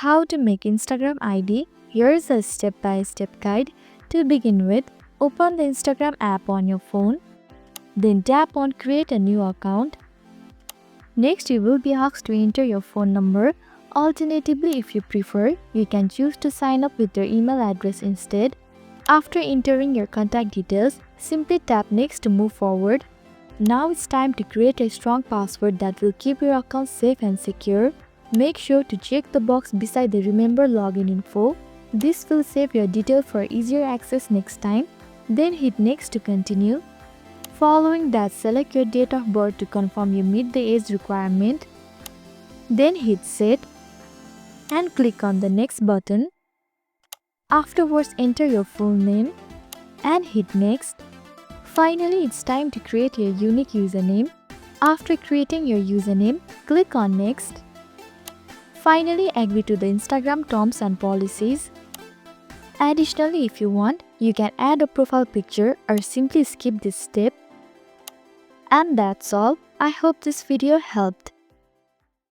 How to make Instagram ID. Here's a step-by-step guide. To begin with, open the Instagram app on your phone. Then tap on Create a new account. Next, you will be asked to enter your phone number. Alternatively, if you prefer, you can choose to sign up with your email address instead. After entering your contact details, simply tap Next to move forward. Now it's time to create a strong password that will keep your account safe and secure. Make sure to check the box beside the Remember Login Info. This will save your details for easier access next time. Then hit Next to continue. Following that, select your date of birth to confirm you meet the age requirement. Then hit Set and click on the Next button. Afterwards, enter your full name and hit Next. Finally, it's time to create your unique username. After creating your username, click on Next. Finally, agree to the Instagram terms and policies. Additionally, if you want, you can add a profile picture or simply skip this step. And that's all. I hope this video helped.